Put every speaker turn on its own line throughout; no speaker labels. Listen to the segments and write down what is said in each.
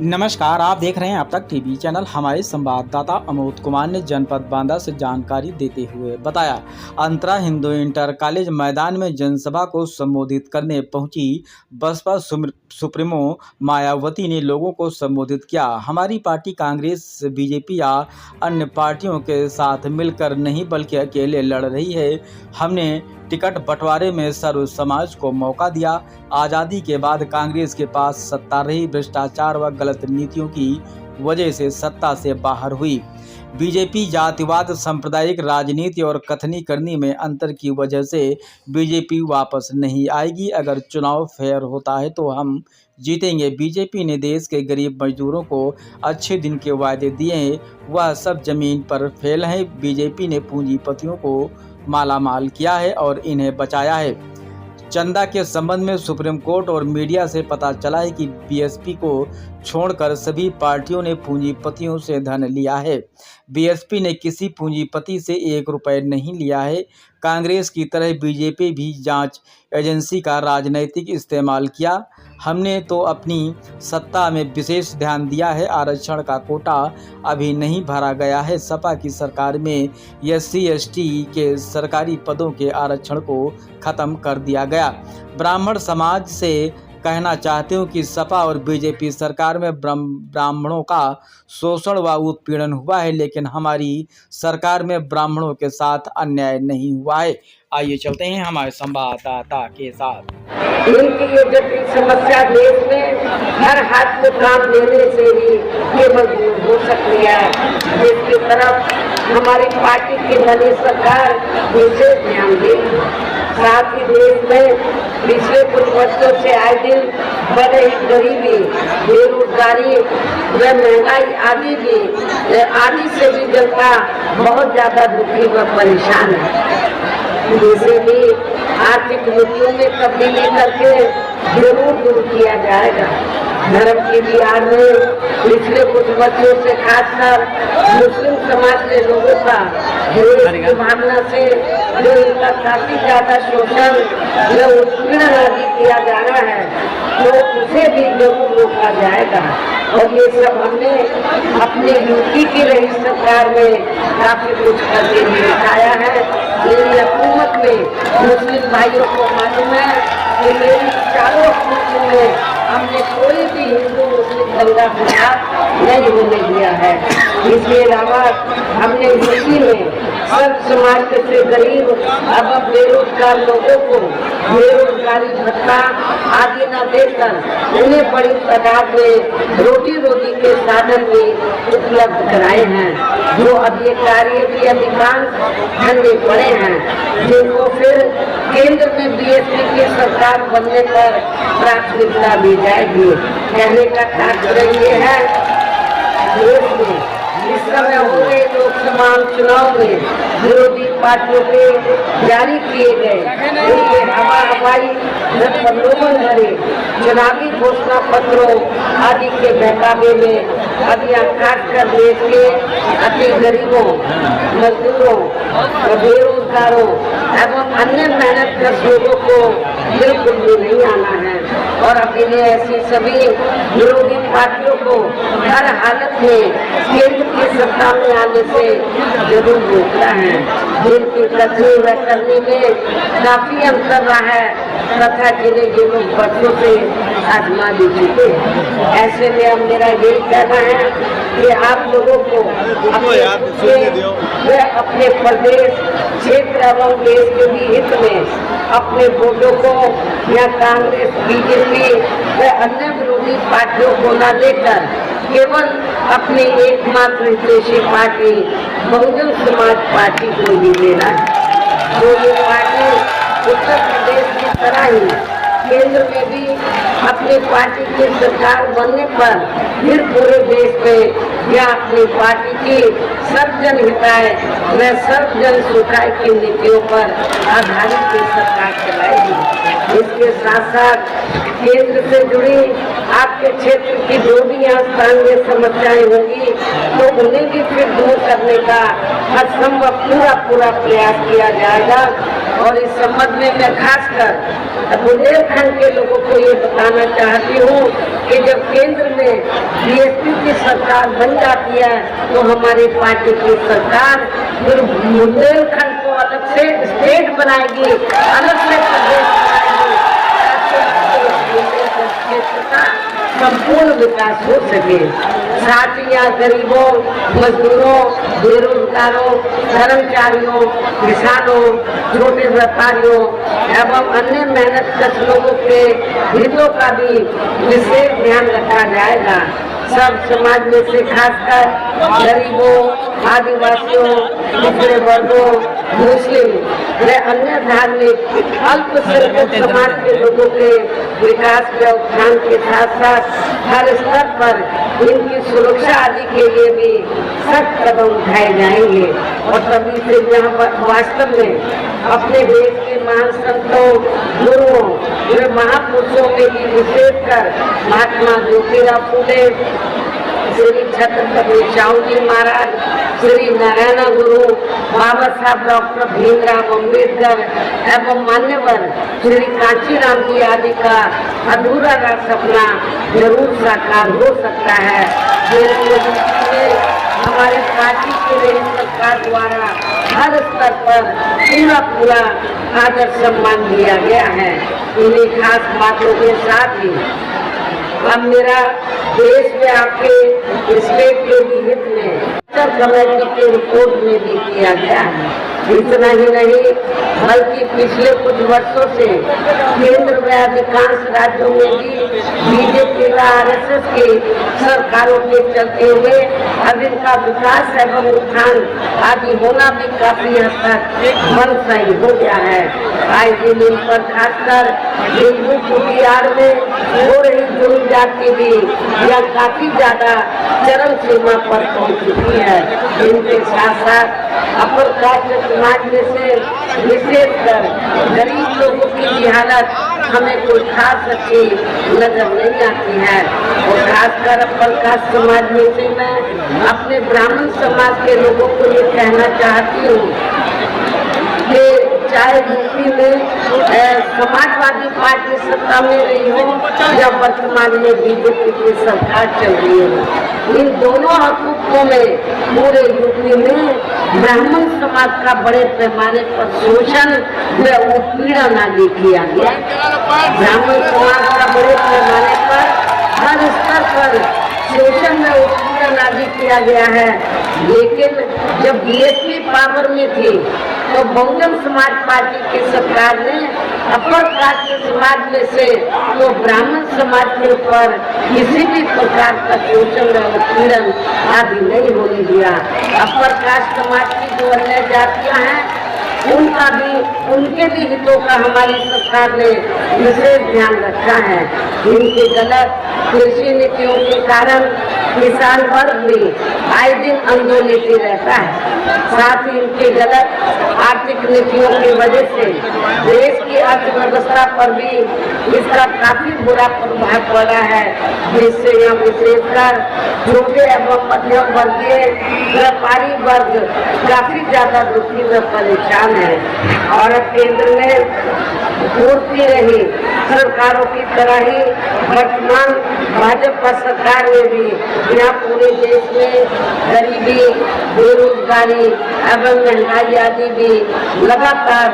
नमस्कार, आप देख रहे हैं अब तक टीवी चैनल। हमारे संवाददाता अमोद कुमार ने जनपद बांदा से जानकारी देते हुए बताया, अंतरा हिंदू इंटर कॉलेज मैदान में जनसभा को संबोधित करने पहुंची बसपा सुप्रीमो मायावती ने लोगों को संबोधित किया। हमारी पार्टी कांग्रेस, बीजेपी या अन्य पार्टियों के साथ मिलकर नहीं बल्कि अकेले लड़ रही है। हमने टिकट बंटवारे में सर्व समाज को मौका दिया। आज़ादी के बाद कांग्रेस के पास सत्ता रही, भ्रष्टाचार व गलत नीतियों की वजह से सत्ता से बाहर हुई। बीजेपी जातिवाद, सांप्रदायिक राजनीति और कथनी करनी में अंतर की वजह से बीजेपी वापस नहीं आएगी। अगर चुनाव फेयर होता है तो हम जीतेंगे। बीजेपी ने देश के गरीब मजदूरों को अच्छे दिन के वायदे दिए हैं, वह सब जमीन पर फेल हैं। बीजेपी ने पूंजीपतियों को मालामाल किया है और इन्हें बचाया है। चंदा के संबंध में सुप्रीम कोर्ट और मीडिया से पता चला है कि बीएसपी को छोड़कर सभी पार्टियों ने पूंजीपतियों से धन लिया है। बीएसपी ने किसी पूंजीपति से 1 रुपये नहीं लिया है। कांग्रेस की तरह बीजेपी भी जांच एजेंसी का राजनीतिक इस्तेमाल किया। हमने तो अपनी सत्ता में विशेष ध्यान दिया है। आरक्षण का कोटा अभी नहीं भरा गया है। सपा की सरकार में SC ST के सरकारी पदों के आरक्षण को खत्म कर दिया गया। ब्राह्मण समाज से कहना चाहते हूँ कि सपा और बीजेपी सरकार में ब्राह्मणों का शोषण व उत्पीड़न हुआ है, लेकिन हमारी सरकार में ब्राह्मणों के साथ अन्याय नहीं हुआ है। आइए चलते हैं हमारे संवाददाता के साथ।
इनकी ये जटिल समस्या देश में हर हाथ में काम लेने से ही केवल दूर हो सकती है, जिसकी तरफ हमारी पार्टी की नई सरकार विशेष ध्यान दे। साथ ही देश में पिछले कुछ वर्षों से आए दिन बढ़ रही गरीबी, बेरोजगारी व महंगाई आदि से भी जनता बहुत ज्यादा दुखी व परेशान है। जिसे भी आर्थिक नीतियों में तब्दीली करके जरूर दूर किया जाएगा। धर्म की भी आड़ में पिछले कुछ वर्षों से खासकर मुस्लिम समाज के लोगों का की भावना से जो इनका काफी ज्यादा शोषण या उत्पीड़न आदि किया जा रहा है, तो उसे भी जरूर रोका जाएगा। और ये सब हमने अपने यूपी की रही सरकार में काफी कुछ करके दिखाया है। मेरी हुकूमत में मुस्लिम भाइयों को मालूम है कि मेरी चारों हुकूमत में हमने कोई भी हिंदू मुस्लिम दंगा फसाद नहीं होने दिया है। इसके अलावा हमने यूपी में सब समाज से गरीब अब बेरोजगार लोगों को बेरोजगारी भत्ता आदि न देकर उन्हें बड़ी तादाद में रोटी के साधन भी उपलब्ध कराए हैं। जो अब ये कार्य भी अधिकांश धंधे पड़े हैं, जिनको फिर केंद्र में बीएसपी की सरकार बनने पर प्राथमिकता दी जाएगी। कहने का तात्पर्य ये है, देश में इस समय हो रहे लोकसभा चुनाव में विरोधी पार्टियों के जारी किए गए हवाई प्रलोभन भरे चुनावी घोषणा पत्रों आदि के बहकावे में अभियान खासकर देश के अति गरीबों, मजदूरों, बेरोजगारों एवं अन्य मेहनत लोगों को बिल्कुल भी नहीं आना है। और अभी ऐसी सभी विरोधी पार्टियों को हर हालत में केंद्र की सत्ता में आने से जरूर रोकना है, जिनकी कथनी व करने में काफी अंतर रहा है तथा जिन्हें ये लोग बच्चों से आजमा भी चुके। ऐसे में अब मेरा यही कहना है कि आप लोगों को अपने प्रदेश, क्षेत्र एवं देश के भी हित में अपने वोटों को या कांग्रेस, बीजेपी व अन्य विरोधी पार्टियों को न देकर केवल अपनी एकमात्र हितैषी पार्टी बहुजन समाज पार्टी को ही देना है। तो ये पार्टी उत्तर प्रदेश की तरह ही केंद्र में भी अपनी पार्टी की सरकार बनने पर फिर पूरे देश में या अपनी पार्टी की सर्वजन हिताय व सर्वजन सुखाय की नीतियों पर आधारित सरकार चलाएगी। इसके साथ साथ केंद्र से जुड़ी आपके क्षेत्र की जो भी यहाँ स्थानीय समस्याएं होंगी तो उन्हें भी फिर दूर करने का असंभव पूरा प्रयास किया जाएगा। और इस संबंध में मैं खासकर बुंदेलखंड के लोगों को ये बताना चाहती हूँ कि जब केंद्र में बीएसपी की सरकार बन जाती है तो हमारी पार्टी की सरकार फिर बुंदेलखंड को अलग से स्टेट बनाएगी, अलग से प्रदेश क्षेत्र का संपूर्ण विकास हो सके। साथ ही यहाँ गरीबों, मजदूरों, बेरोजगारों, कर्मचारियों, किसानों, छोटे व्यापारियों एवं अन्य मेहनतकश लोगों के हितों का भी विशेष ध्यान रखा जाएगा। सब समाज में से खासकर गरीबों, आदिवासियों, पिछड़े वर्गों, मुस्लिम व अन्य धार्मिक अल्पसंख्यक समाज के लोगों के विकास व उत्थान के साथ साथ हर स्तर पर इनकी सुरक्षा आदि के लिए भी सख्त कदम उठाए जाएंगे। और तभी से यहाँ वास्तव में अपने देश के महान संतों, गुरुओं व महापुरुषों में भी विशेषकर महात्मा ज्योतिराव फूले, श्री छत्रपति शाहू जी महाराज, श्री नारायण गुरु, बाबा साहब डॉक्टर भीमराव अम्बेडकर एवं मान्यवर श्री कांचीराम जी आदि का अधूरा सपना जरूर साकार हो सकता है। हमारे पार्टी के लिए सरकार द्वारा हर स्तर पर पूरा आदर सम्मान दिया गया है। इन्हीं खास बातों के साथ ही अब मेरा देश में आपके स्टेट के भी हित में कमेटी के रिपोर्ट में भी किया गया है। इतना ही नहीं बल्कि पिछले कुछ वर्षों से केंद्र में अधिकांश राज्यों में भी बीजेपी व आरएसएस की सरकारों के चलते हुए अब इनका विकास एवं उत्थान आदि होना भी काफी हद तक बंद सही हो गया है। आज दिन इन पर खासकर हिंदू कुटियार में हो रही जुर्म जाति भी यह काफी ज्यादा चरम सीमा पर पहुंच चुकी है। इनके साथ साथ अपर कास्ट समाज में से विशेषकर गरीब लोगों की भी हालत हमें कोई खास अच्छी नजर नहीं आती है। और खासकर अपर कास्ट समाज में से मैं अपने ब्राह्मण समाज के लोगों को ये कहना चाहती हूँ कि चाहे यूपी में समाजवादी पार्टी सत्ता में रही हो या वर्तमान में बीजेपी की सरकार चल रही हो, इन दोनों हुकूकों में पूरे यूपी में ब्राह्मण समाज का बड़े पैमाने पर शोषण व उत्पीड़न आदि किया गया। ब्राह्मण समाज का बड़े पैमाने पर हर स्तर पर शोषण व उत्पीड़न आदि किया गया है। लेकिन जब बीएसपी पावर में थी तो बहुजन समाज पार्टी की सरकार ने अपर कास्ट समाज में से तो ब्राह्मण समाज के ऊपर किसी भी प्रकार का शोषण व उत्पीड़न आदि नहीं होने दिया। अपर कास्ट समाज की जो अन्य जातियां हैं उनका भी, उनके भी हितों का हमारी सरकार ने विशेष ध्यान रखा है। इनके गलत कृषि नीतियों के कारण किसान वर्ग भी आए दिन आंदोलित रहता है। साथ ही इनके गलत आर्थिक नीतियों की वजह से देश की अर्थव्यवस्था पर भी इसका काफी बुरा प्रभाव पड़ा है, जिससे यह विशेषकर छोटे एवं मध्यम वर्गीय व्यापारी वर्ग काफी ज्यादा दुखी व परेशान है। और केंद्र में पूर्ति रही सरकारों की तरह ही वर्तमान भाजपा सरकार में भी यहाँ पूरे देश में गरीबी, बेरोजगारी एवं महंगाई आदि भी लगातार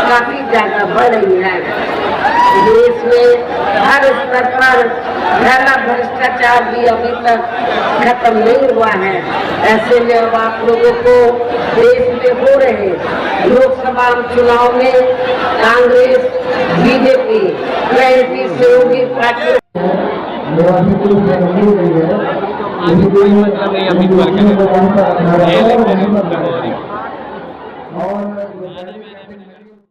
काफी ज्यादा बढ़ रही है। देश में हर स्तर पर फैला भ्रष्टाचार भी अभी तक खत्म नहीं हुआ है। ऐसे में अब आप लोगों को देश में हो रहे लोकसभा चुनाव में कांग्रेस, बीजेपी व एनडीए सहयोगी पार्टी
कोई मतलब नहीं अभी